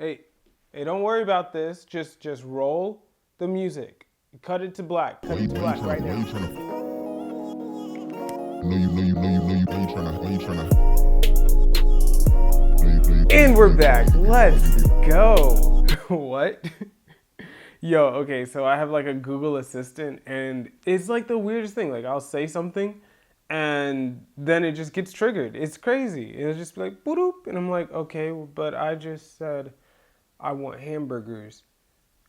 Hey, hey, don't worry about this. Just roll the music. Cut it to black. Cut it to black right now. And we're back. Let's go. What? Yo, okay, so I have like a Google Assistant and it's like the weirdest thing. Like I'll say something and then it just gets triggered. It's crazy. It'll just be like, boop, and I'm like, okay, but I just said I want hamburgers.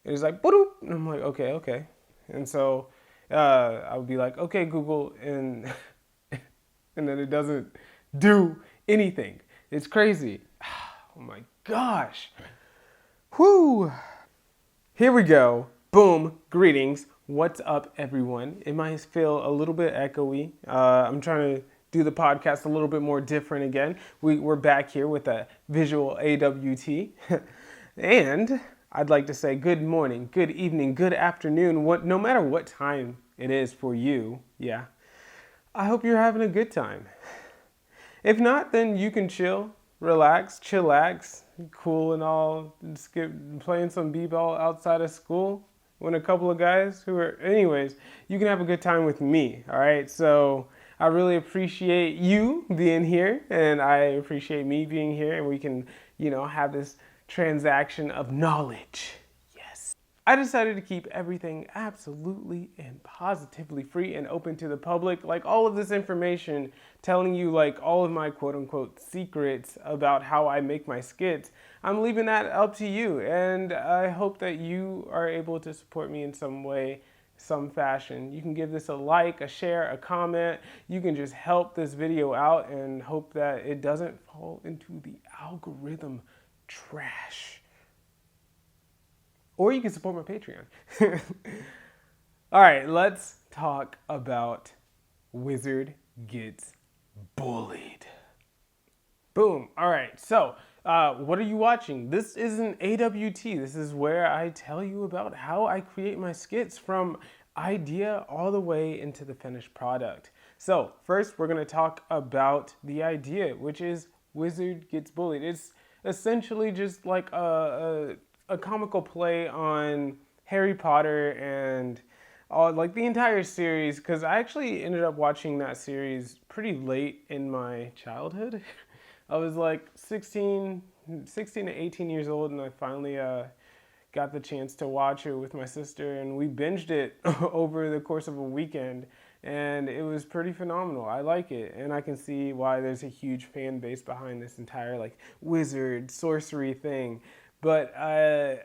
And it's like, boop, and I'm like, okay. And so I would be like, okay, Google, and and then it doesn't do anything. It's crazy. Oh my gosh. Whew. Here we go. Boom. Greetings. What's up, everyone? It might feel a little bit echoey. I'm trying to do the podcast a little bit more different again. We're back here with a visual AWT. And I'd like to say good morning, good evening, good afternoon, no matter what time it is for you. Yeah. I hope you're having a good time. If not, then you can chill, relax, chillax, cool and all, playing some b-ball outside of school when a couple of guys anyways, you can have a good time with me, all right? So I really appreciate you being here, and I appreciate me being here, and we can, have this transaction of knowledge. I decided to keep everything absolutely and positively free and open to the public. Like all of this information telling you like all of my quote unquote secrets about how I make my skits, I'm leaving that up to you. And I hope that you are able to support me in some way, some fashion. You can give this a like, a share, a comment. You can just help this video out and hope that it doesn't fall into the algorithm trash. Or you can support my Patreon. All right, let's talk about Wizard Gets Bullied. Boom. All right, so what are you watching? This is an AWT. This is where I tell you about how I create my skits from idea all the way into the finished product. So first, we're going to talk about the idea, which is Wizard Gets Bullied. It's essentially just like a comical play on Harry Potter and like the entire series, because I actually ended up watching that series pretty late in my childhood. I was like 16 to 18 years old, and I finally got the chance to watch it with my sister, and we binged it over the course of a weekend, and it was pretty phenomenal. I like it, and I can see why there's a huge fan base behind this entire like wizard sorcery thing. But I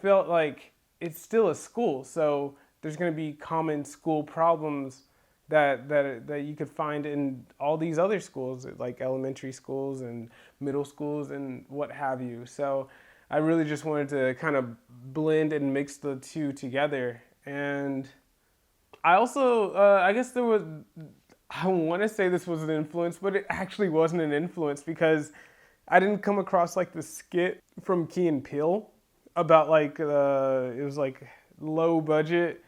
felt like it's still a school, so there's going to be common school problems that you could find in all these other schools, like elementary schools and middle schools and what have you. So I really just wanted to kind of blend and mix the two together. And I also, I want to say this was an influence, but it actually wasn't an influence because I didn't come across like the skit from Key and Peele about like, it was like low budget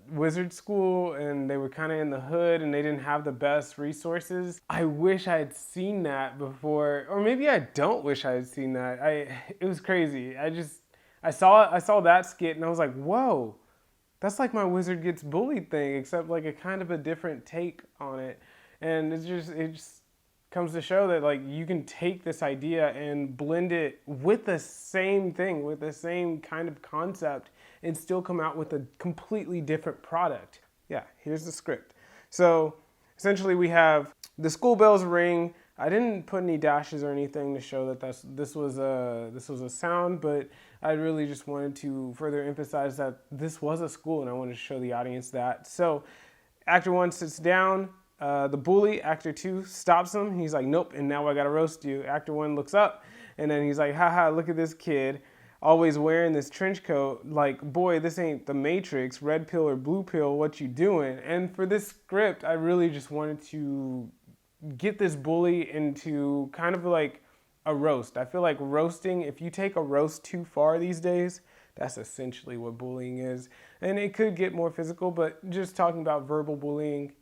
wizard school, and they were kind of in the hood and they didn't have the best resources. I wish I had seen that before, or maybe I don't wish I had seen that. It was crazy. I saw that skit and I was like, whoa, that's like my Wizard Gets Bullied thing, except like a kind of a different take on it. And it just comes to show that like you can take this idea and blend it with the same thing, with the same kind of concept, and still come out with a completely different product. Yeah, here's the script. So essentially we have the school bells ring. I didn't put any dashes or anything to show that this was a sound, but I really just wanted to further emphasize that this was a school, and I wanted to show the audience that. So actor 1 sits down. The bully, actor 2, stops him. He's like, nope, and now I gotta roast you. Actor 1 looks up, and then he's like, haha, look at this kid, always wearing this trench coat. Like, boy, this ain't the Matrix, red pill or blue pill, what you doing? And for this script, I really just wanted to get this bully into kind of like a roast. I feel like roasting, if you take a roast too far these days, that's essentially what bullying is. And it could get more physical, but just talking about verbal bullying,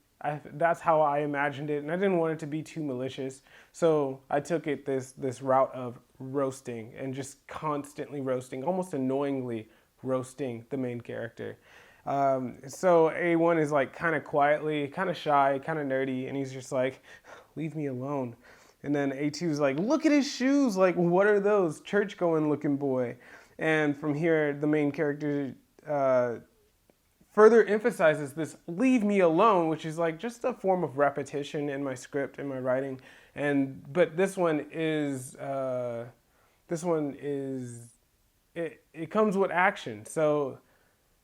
that's how I imagined it, and I didn't want it to be too malicious, so I took it this route of roasting and just constantly roasting, almost annoyingly roasting the main character. So A1 is like kind of quietly, kind of shy, kind of nerdy, and he's just like, leave me alone. And then A2 is like, look at his shoes, like what are those? Church going looking boy. And from here, the main character further emphasizes this leave me alone, which is like just a form of repetition in my script, in my writing. But this one is it comes with action. So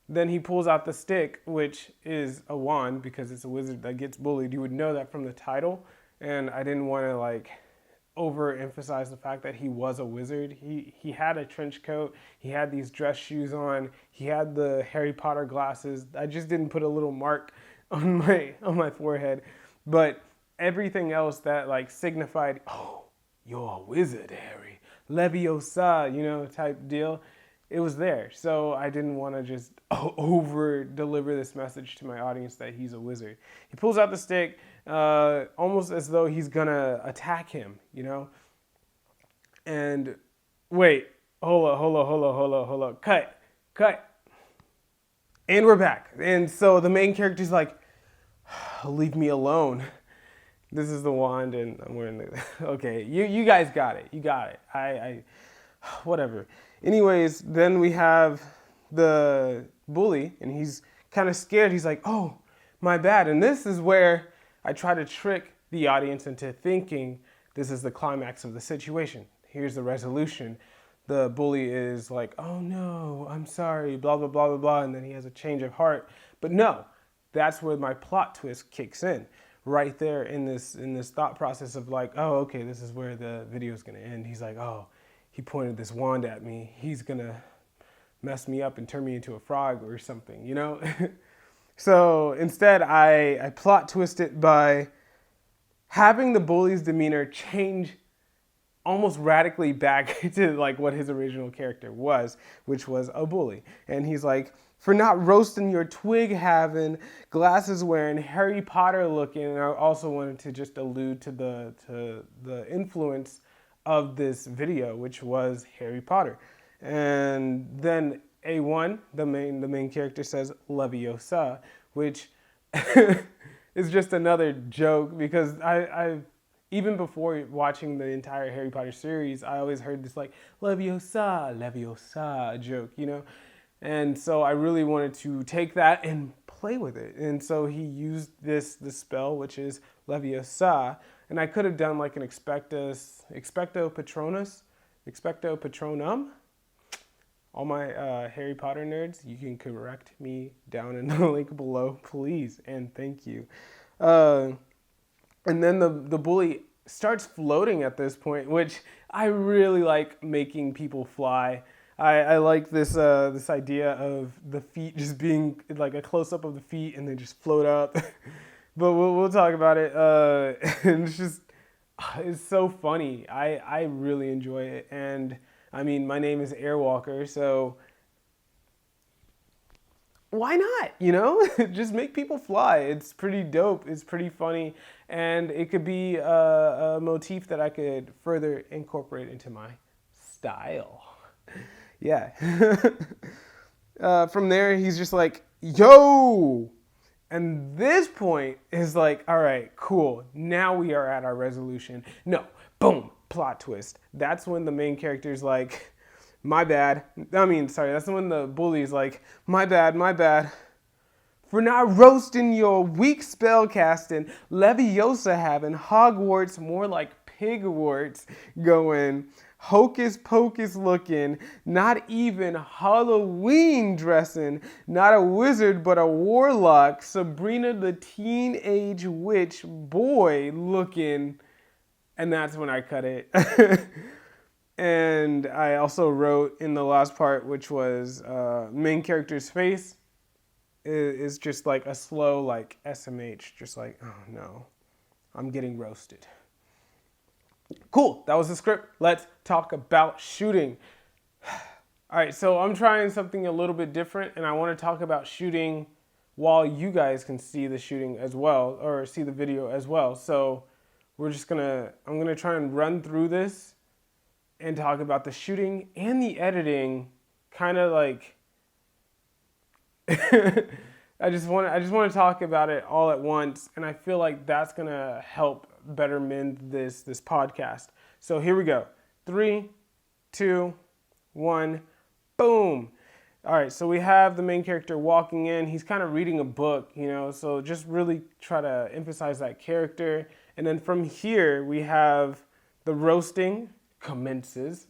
then he pulls out the stick, which is a wand because it's a wizard that gets bullied. You would know that from the title. And I didn't want to like overemphasize the fact that he was a wizard. He had a trench coat. He had these dress shoes on. He had the Harry Potter glasses. I just didn't put a little mark on my forehead. But everything else that like signified, oh, you're a wizard, Harry. Leviosa, type deal. It was there. So I didn't want to just over deliver this message to my audience that he's a wizard. He pulls out the stick, almost as though he's gonna attack him, And wait, hold up, cut. And we're back. And so the main character's like, leave me alone. This is the wand, and I'm wearing the. Okay, you guys got it. You got it. I whatever. Anyways, then we have the bully, and he's kind of scared. He's like, oh, my bad. And this is where I try to trick the audience into thinking this is the climax of the situation. Here's the resolution. The bully is like, oh no, I'm sorry, blah, blah, blah, blah, blah. And then he has a change of heart. But no, that's where my plot twist kicks in. Right there in this thought process of like, oh, okay, this is where the video is going to end. He's like, oh, he pointed this wand at me. He's going to mess me up and turn me into a frog or something, So instead, I plot twist it by having the bully's demeanor change almost radically back to like what his original character was, which was a bully. And he's like, for not roasting your twig having, glasses wearing, Harry Potter looking. And I also wanted to just allude to the influence of this video, which was Harry Potter. And then A1, the main character, says Leviosa, which is just another joke because I even before watching the entire Harry Potter series, I always heard this like Leviosa joke, And so I really wanted to take that and play with it. And so he used this spell, which is Leviosa. And I could have done like an expecto patronum. All my Harry Potter nerds, you can correct me down in the link below, please, and thank you. And then the bully starts floating at this point, which I really like making people fly. I like this idea of the feet just being like a close-up of the feet and they just float up. But we'll talk about it. And it's so funny. I really enjoy it. And I mean, my name is Airwalker, so why not? Just make people fly. It's pretty dope. It's pretty funny. And it could be a motif that I could further incorporate into my style. Yeah. From there, he's just like, yo! And this point is like, all right, cool. Now we are at our resolution. No, boom, plot twist. That's when the main character's like, my bad. That's when the bully's like, my bad. For not roasting your weak spell casting, Leviosa having, Hogwarts more like pigwarts going, hocus pocus looking, not even Halloween dressing, not a wizard but a warlock, Sabrina the teenage witch boy looking, and that's when I cut it. And I also wrote in the last part, which was main character's face is just like a slow like SMH, just like, oh no, I'm getting roasted. Cool, that was the script. Let's talk about shooting. All right, so I'm trying something a little bit different, and I want to talk about shooting while you guys can see the shooting as well, or see the video as well. So I'm gonna try and run through this and talk about the shooting and the editing, kind of like I just want to talk about it all at once, and I feel like that's gonna help better mend this podcast. So here we go. 3, 2, 1, boom. All right, so we have the main character walking in. He's kind of reading a book, so just really try to emphasize that character. And then from here, we have the roasting commences.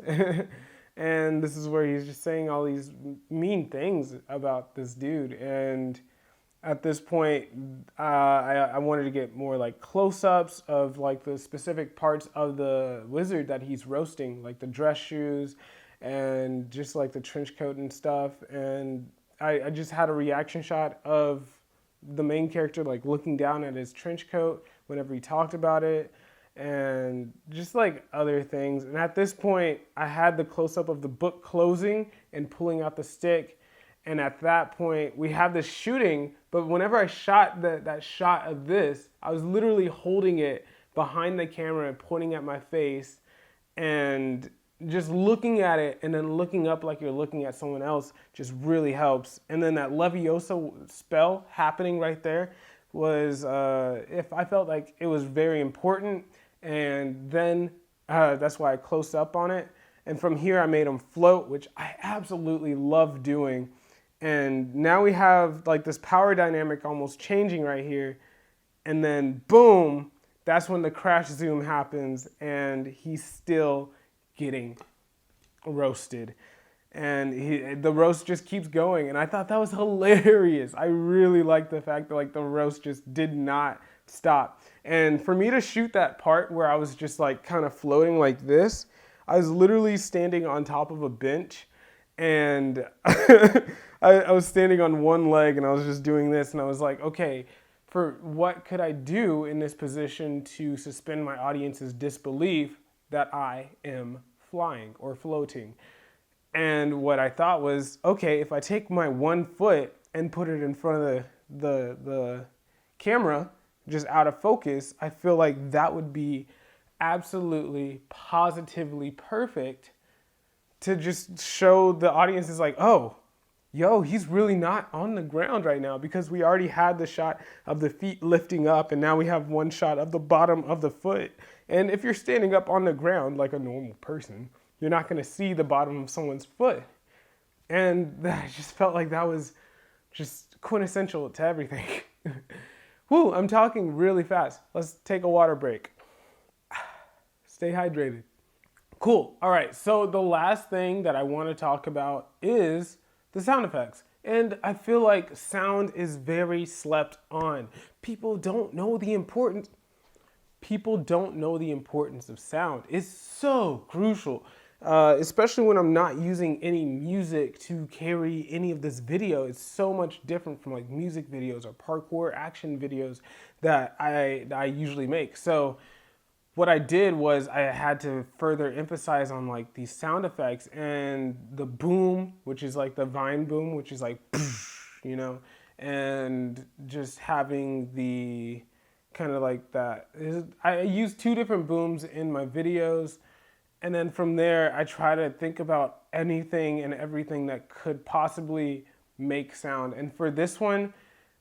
And this is where he's just saying all these mean things about this dude. And at this point, I wanted to get more like close-ups of like the specific parts of the wizard that he's roasting, like the dress shoes and just like the trench coat and stuff. And I just had a reaction shot of the main character like looking down at his trench coat whenever he talked about it, and just like other things. And at this point, I had the close-up of the book closing and pulling out the stick. And at that point, we have the shooting, but whenever I shot that shot of this, I was literally holding it behind the camera and pointing at my face and just looking at it, and then looking up like you're looking at someone else just really helps. And then that Leviosa spell happening right there was, if I felt like it was very important, and then that's why I closed up on it. And from here, I made him float, which I absolutely love doing. And now we have like this power dynamic almost changing right here. And then boom, that's when the crash zoom happens, and he's still getting roasted. And the roast just keeps going. And I thought that was hilarious. I really liked the fact that like the roast just did not stop. And for me to shoot that part where I was just like kind of floating like this, I was literally standing on top of a bench, and I was standing on one leg, and I was just doing this, and I was like, okay, for what could I do in this position to suspend my audience's disbelief that I am flying or floating? And what I thought was, okay, if I take my 1 foot and put it in front of the camera, just out of focus, I feel like that would be absolutely positively perfect to just show the audience is like, oh, yo, he's really not on the ground right now, because we already had the shot of the feet lifting up, and now we have one shot of the bottom of the foot. And if you're standing up on the ground like a normal person, you're not going to see the bottom of someone's foot. And I just felt like that was just quintessential to everything. Whew, I'm talking really fast. Let's take a water break. Stay hydrated. Cool. All right, so the last thing that I want to talk about is the sound effects. And I feel like sound is very slept on. People don't know the importance of sound. It's so crucial, especially when I'm not using any music to carry any of this video. It's so much different from like music videos or parkour action videos that I usually make. So what I did was I had to further emphasize on like these sound effects, and the boom, which is like the vine boom, which is like, and just having the kind of like that. I use 2 different booms in my videos, and then from there I try to think about anything and everything that could possibly make sound. And for this one,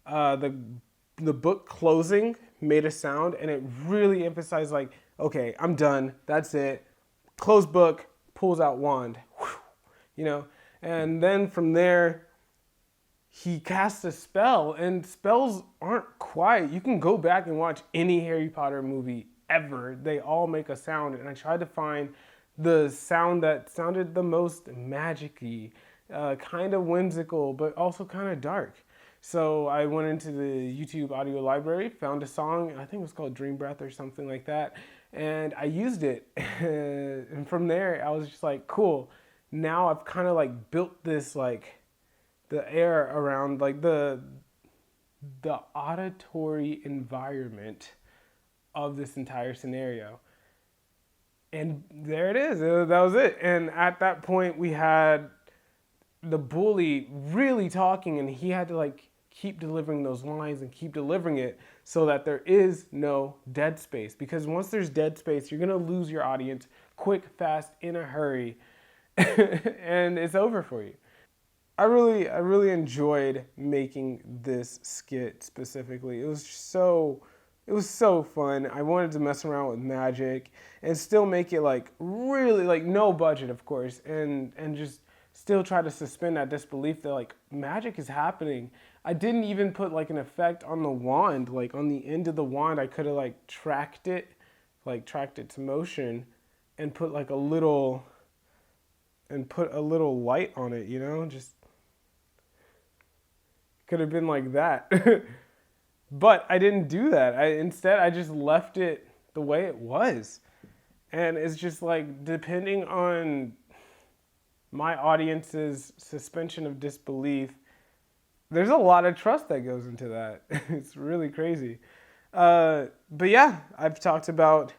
the book closing made a sound, and it really emphasized like, okay, I'm done, that's it. Close book, pulls out wand, and then from there, he casts a spell, and spells aren't quiet. You can go back and watch any Harry Potter movie ever. They all make a sound, and I tried to find the sound that sounded the most magic-y, kind of whimsical, but also kind of dark. So I went into the YouTube audio library, found a song, I think it was called Dream Breath or something like that, and I used it. And from there, I was just like, cool. Now I've kind of like built this like the air around like the auditory environment of this entire scenario. And there it is. That was it. And at that point, we had the bully really talking, and he had to like keep delivering those lines and keep delivering it so that there is no dead space. Because once there's dead space, you're going to lose your audience quick, fast, in a hurry, and it's over for you. I really enjoyed making this skit specifically. It was so fun. I wanted to mess around with magic and still make it like really like no budget, of course, and just still try to suspend that disbelief that like magic is happening. I didn't even put like an effect on the wand, like on the end of the wand. I could have tracked it to motion, and put a little light on it. Just could have been like that. But I didn't do that. Instead, I just left it the way it was. And it's just like, depending on my audience's suspension of disbelief, there's a lot of trust that goes into that. It's really crazy. But yeah, I've talked about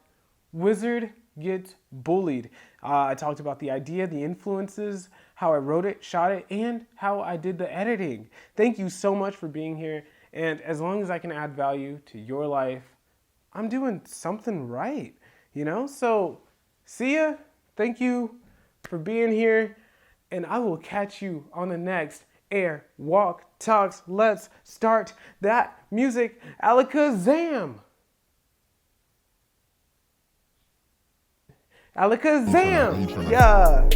Wizard Gets Bullied. I talked about the idea, the influences, how I wrote it, shot it, and how I did the editing. Thank you so much for being here. And as long as I can add value to your life, I'm doing something right, So see ya. Thank you for being here. And I will catch you on the next Air Walk Talks. Let's start that music. Alakazam. Alakazam. Yeah.